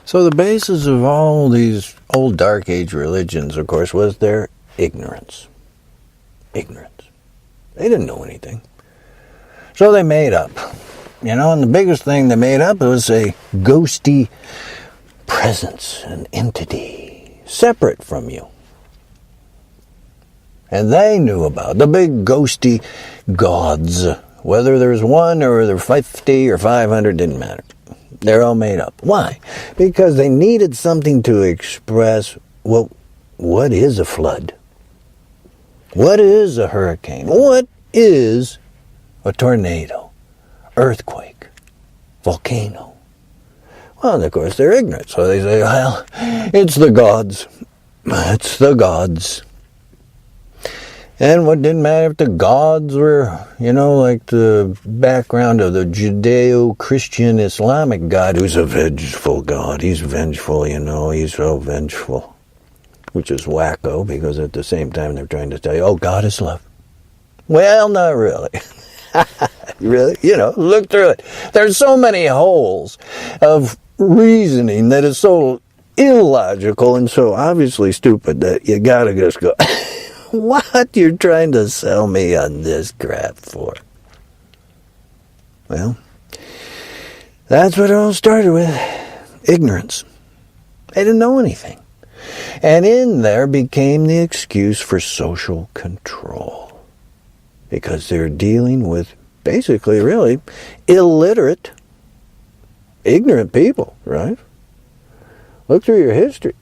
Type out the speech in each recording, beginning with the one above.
So the basis of all these old Dark Age religions, of course, was their ignorance. Ignorance. They didn't know anything. So they made up. And the biggest thing they made up was a ghosty presence, an entity, separate from you. And they knew about the big ghosty gods. Whether there's one or there's 50 or 500, didn't matter. They're all made up. Why? Because they needed something to express, well, what is a flood? What is a hurricane? What is a tornado? Earthquake? Volcano? Well, of course, they're ignorant. So they say, well, it's the gods. It's the gods. And what didn't matter if the gods were, like the background of the Judeo-Christian Islamic God, who's a vengeful God. He's vengeful, he's so vengeful. Which is wacko, because at the same time they're trying to tell you, oh, God is love. Well, not really. Really? Look through it. There's so many holes of reasoning that is so illogical and so obviously stupid that you gotta just go, what you're trying to sell me on this crap for? Well, that's what it all started with. Ignorance. They didn't know anything. And in there became the excuse for social control. Because they're dealing with basically, really, illiterate, ignorant people, right? Look through your history.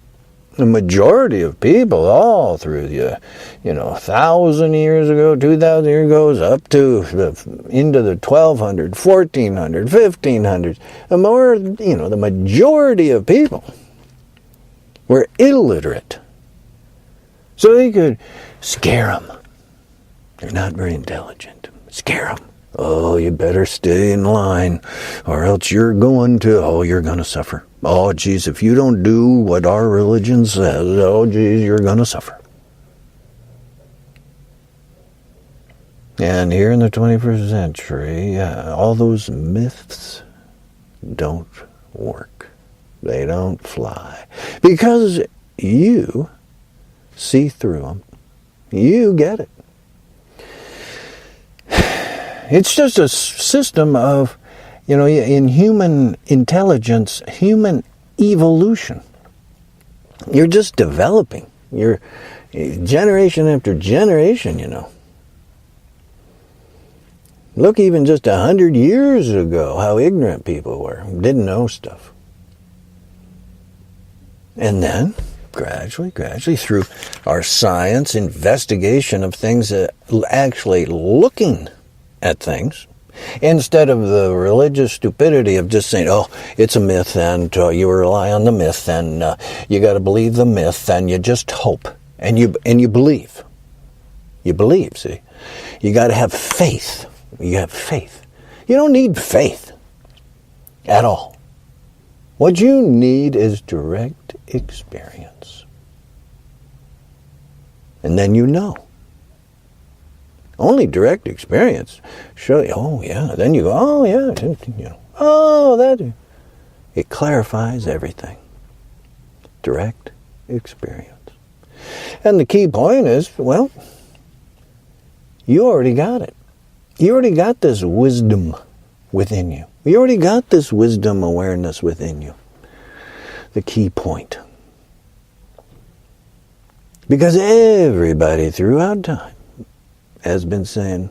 The majority of people all through the, 1,000 years ago, 2,000 years ago, up to into the 1200, 1400, 1500s, the majority of people were illiterate. So they could scare them. They're not very intelligent. Scare them. Oh, you better stay in line, or else you're going to suffer. Oh, geez, if you don't do what our religion says, oh, geez, you're going to suffer. And here in the 21st century, all those myths don't work. They don't fly. Because you see through them. You get it. It's just a system of, in human intelligence, human evolution. You're just developing. You're generation after generation, Look even just 100 years ago, how ignorant people were. Didn't know stuff. And then, gradually, through our science investigation of things, actually looking at things, instead of the religious stupidity of just saying, oh, it's a myth, and you rely on the myth, and you got to believe the myth, and you just hope, and you believe. You believe, see? You got to have faith. You have faith. You don't need faith at all. What you need is direct experience. And then you know. Only direct experience show you, oh yeah, then you go, oh yeah, oh that. It clarifies everything. Direct experience. And the key point is, well, you already got it. You already got this wisdom within you. You already got this wisdom awareness within you. The key point. Because everybody throughout time has been saying,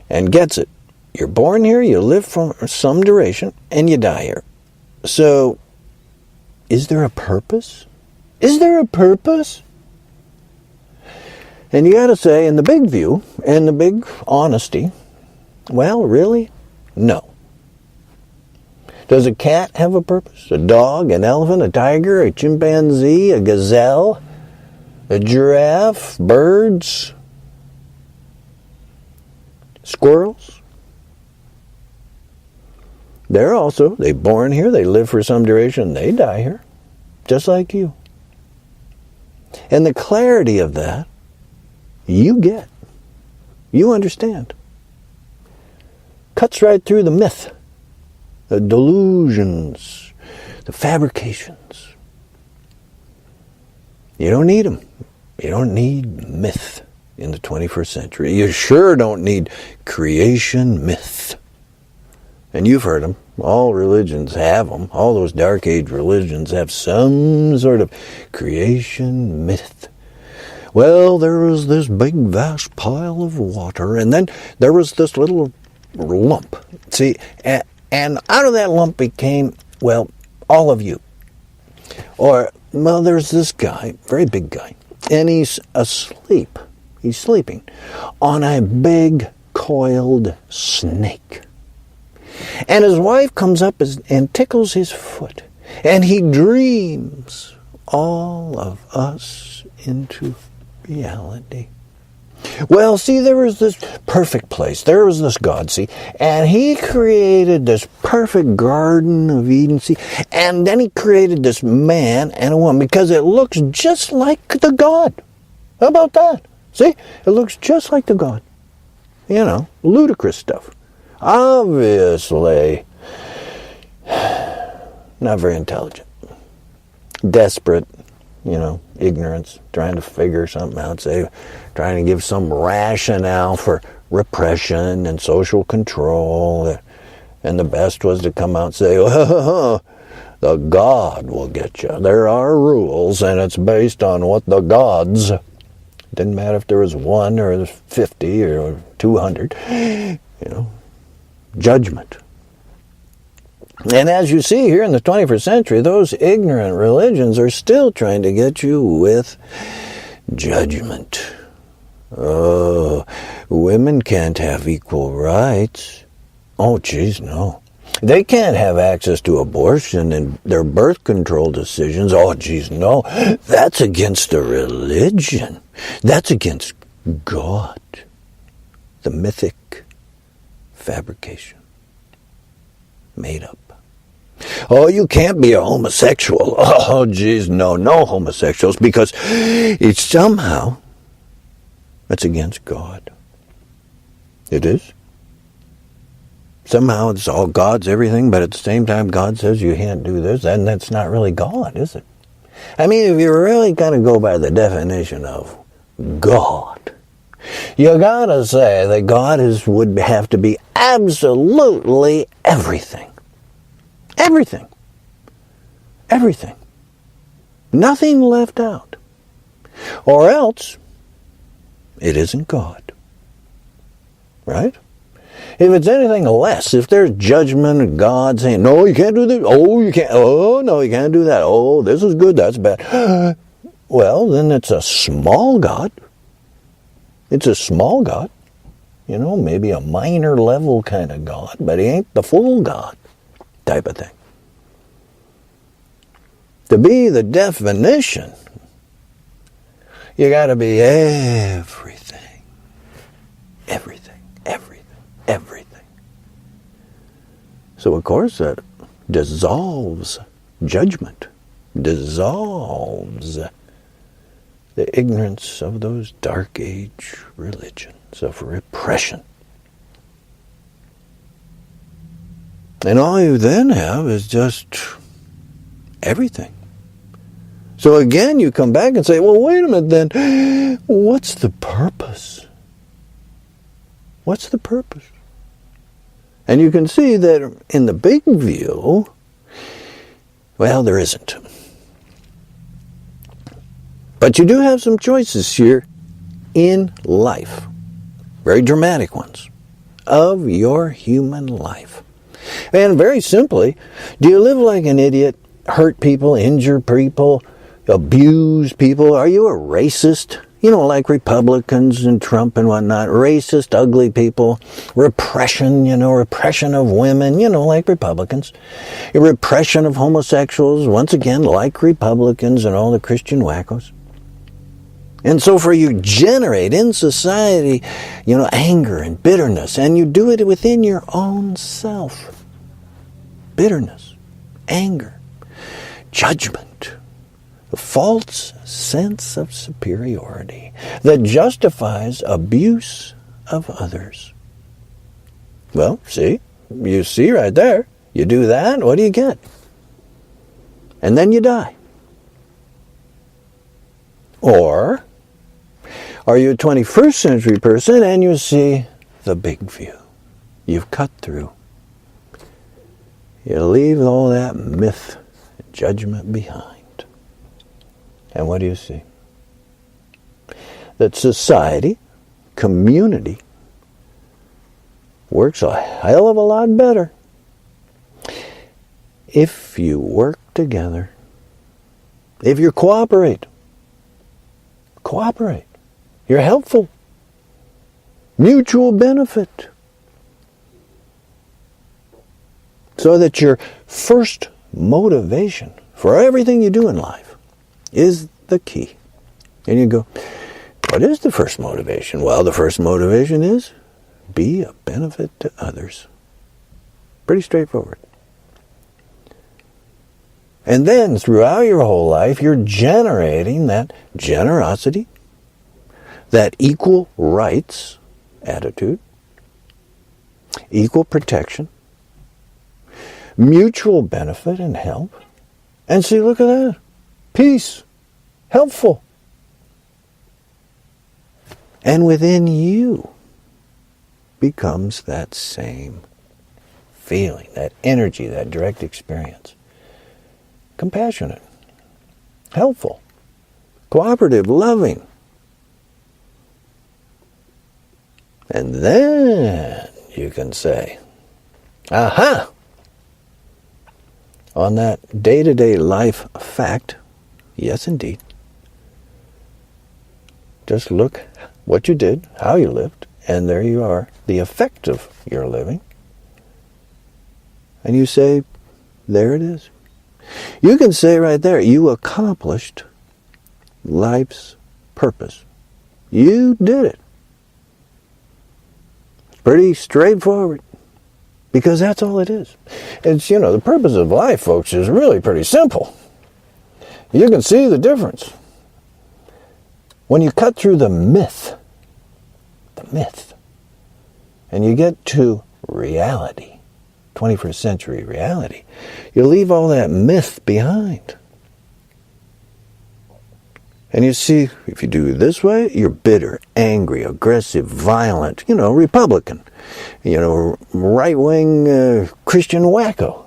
and gets it, you're born here, you live for some duration, and you die here. So, is there a purpose? Is there a purpose? And you got to say, in the big view, and the big honesty, well, really? No. Does a cat have a purpose? A dog, an elephant, a tiger, a chimpanzee, a gazelle, a giraffe, birds, squirrels? They're born here, they live for some duration, they die here, just like you. And the clarity of that, you get. You understand. Cuts right through the myth, the delusions, The fabrications. You don't need them. You don't need myth in the 21st century. You sure don't need creation myth. And you've heard them. All religions have them. All those Dark Age religions have some sort of creation myth. Well, there was this big, vast pile of water, and then there was this little lump. See, and out of that lump became, well, all of you. Or, well, there's this guy, very big guy, and he's asleep. He's sleeping on a big, coiled snake. And his wife comes up and tickles his foot. And he dreams all of us into reality. Well, see, there was this perfect place. There was this God, see, and he created this perfect Garden of Eden, see, and then he created this man and a woman because it looks just like the God. How about that? See, it looks just like the God. You know, ludicrous stuff. Obviously, not very intelligent. Desperate, ignorance, trying to figure something out, trying to give some rationale for repression and social control. And the best was to come out and say, oh, the God will get you. There are rules, and it's based on what the gods. Didn't matter if there was 1 or 50 or 200, judgment. And as you see here in the 21st century, those ignorant religions are still trying to get you with judgment. Oh, women can't have equal rights. Oh, geez, no. They can't have access to abortion and their birth control decisions. Oh, geez, no. That's against the religion. That's against God. The mythic fabrication. Made up. Oh, you can't be a homosexual. Oh, geez, no homosexuals, because it's somehow, it's against God. It is. Somehow it's all God's everything, but at the same time God says you can't do this, and that's not really God, is it? I mean, if you're really going to go by the definition of God, you gotta say that God would have to be absolutely everything. Everything. Everything. Nothing left out. Or else, it isn't God. Right? If it's anything less, if there's judgment of God saying, no, you can't do this, oh, you can't, oh, no, you can't do that, oh, this is good, that's bad. Well, then it's a small God. It's a small God. Maybe a minor level kind of God, but he ain't the full God type of thing. To be the definition, you got to be everything. Everything. Everything. Everything. So, of course, that dissolves judgment. Dissolves the ignorance of those Dark Age religions of repression. And all you then have is just everything. So again, you come back and say, well, wait a minute then, what's the purpose? What's the purpose? And you can see that in the big view, well, there isn't. But you do have some choices here in life, very dramatic ones, of your human life. And very simply, do you live like an idiot, hurt people, injure people, abuse people? Are you a racist? Like Republicans and Trump and whatnot. Racist, ugly people. Repression, repression of women, like Republicans. Repression of homosexuals, once again, like Republicans and all the Christian wackos. And so for you generate in society, anger and bitterness, and you do it within your own self. Bitterness, anger, judgment, a false sense of superiority that justifies abuse of others. Well, you see right there, you do that, what do you get? and then you die. Or are you a 21st century person and you see the big view? You've cut through. You leave all that myth and judgment behind. And what do you see? That society, community, works a hell of a lot better if you work together. If you cooperate. Cooperate. You're helpful. Mutual benefit. So that your first motivation for everything you do in life is the key. And you go, what is the first motivation? Well, the first motivation is be a benefit to others. Pretty straightforward. And then throughout your whole life, you're generating that generosity, that equal rights attitude, equal protection, mutual benefit and help. And see, look at that. Peace. Helpful. And within you becomes that same feeling, that energy, that direct experience. Compassionate, helpful, cooperative, loving. And then you can say, aha! On that day-to-day life fact, yes indeed. Just look what you did, how you lived, and there you are, the effect of your living. And you say, there it is. You can say right there, you accomplished life's purpose. You did it. It's pretty straightforward. Because that's all it is. It's, the purpose of life, folks, is really pretty simple. You can see the difference. When you cut through the myth, and you get to reality, 21st century reality, you leave all that myth behind. And you see, if you do it this way, you're bitter, angry, aggressive, violent, Republican, right-wing Christian wacko,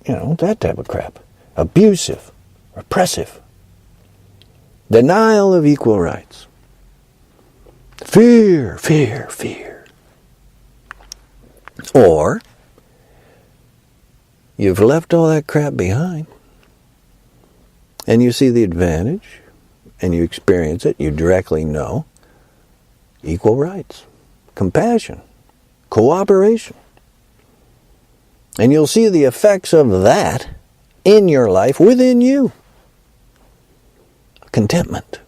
that type of crap. Abusive, repressive, denial of equal rights. Fear. Or you've left all that crap behind and you see the advantage and you experience it, you directly know equal rights, compassion, cooperation. And you'll see the effects of that in your life within you. Contentment.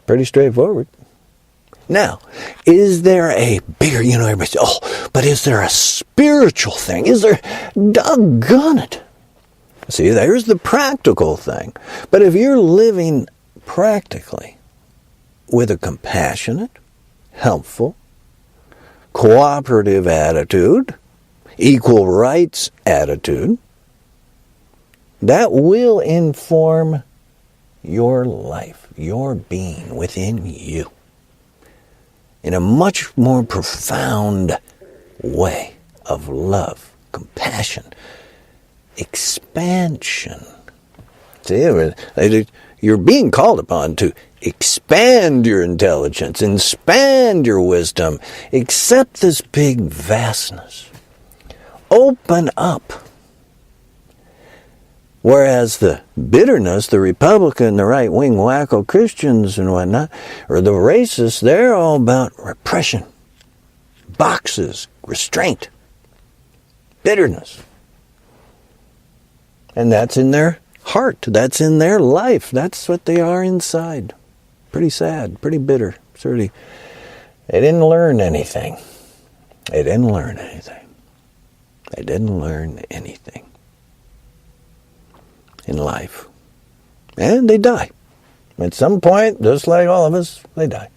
Pretty straightforward. Now, is there a bigger, everybody says, but is there a spiritual thing? Is there, doggone it. See, there's the practical thing. But if you're living practically with a compassionate, helpful, cooperative attitude, equal rights attitude, that will inform your life, your being within you in a much more profound way of love, compassion, expansion. See, you're being called upon to expand your intelligence, expand your wisdom, accept this big vastness. Open up. Whereas the bitterness, the Republican, the right-wing wacko Christians and whatnot, or the racists, they're all about repression, boxes, restraint, bitterness. And that's in their heart. That's in their life. That's what they are inside. Pretty sad, pretty bitter. They didn't learn anything. They didn't learn anything in life. And they die. At some point, just like all of us, they die.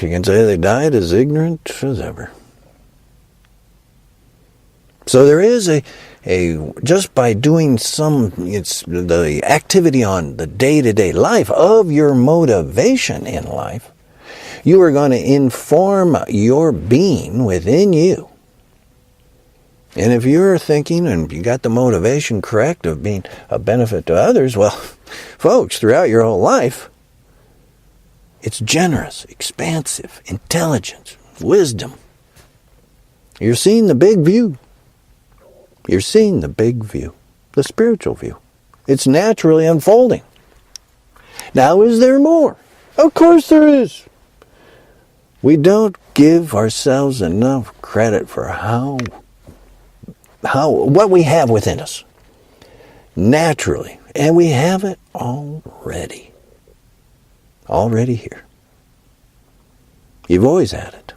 You can say they died as ignorant as ever. So there is a just by doing it's the activity on the day-to-day life of your motivation in life, you are going to inform your being within you. And if you're thinking and you got the motivation correct of being a benefit to others, well, folks, throughout your whole life, it's generous, expansive, intelligence, wisdom. You're seeing the big view. You're seeing the big view, the spiritual view. It's naturally unfolding. Now, is there more? Of course there is. We don't give ourselves enough credit for what we have within us. Naturally. And we have it already. Already here. You've always had it.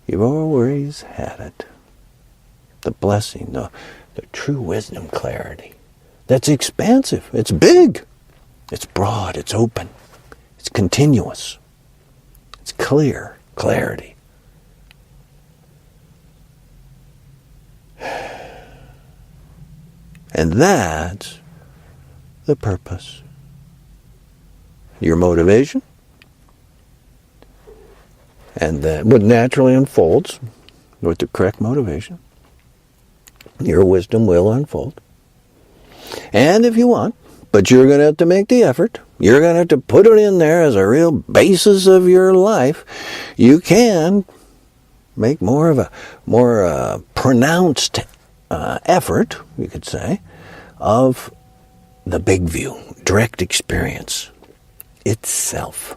You've always had it. The blessing, the true wisdom, clarity. That's expansive. It's big. It's broad. It's open. It's continuous. It's clear. Clarity. And that's the purpose. Your motivation. And that what naturally unfolds with the correct motivation. Your wisdom will unfold. And if you want, but you're going to have to make the effort, you're going to have to put it in there as a real basis of your life, you can make more pronounced effort, you could say, of the big view, direct experience itself.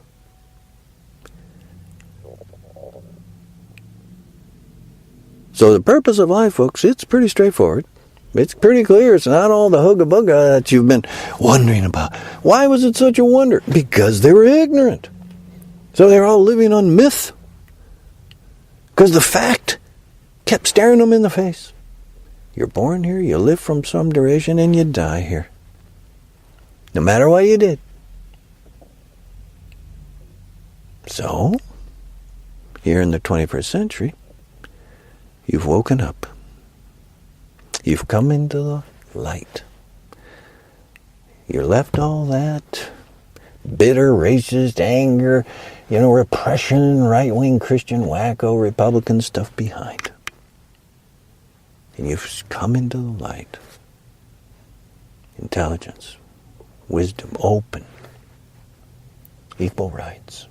So the purpose of life, folks, it's pretty straightforward. It's pretty clear. It's not all the hooga-booga that you've been wondering about. Why was it such a wonder? Because they were ignorant. So they're all living on myth. Because the fact kept staring them in the face. You're born here, you live from some duration, and you die here. No matter what you did. So, here in the 21st century, you've woken up. You've come into the light. You left all that bitter, racist, anger, repression, right-wing Christian wacko, Republican stuff behind. And you've come into the light. Intelligence, wisdom, open, equal rights.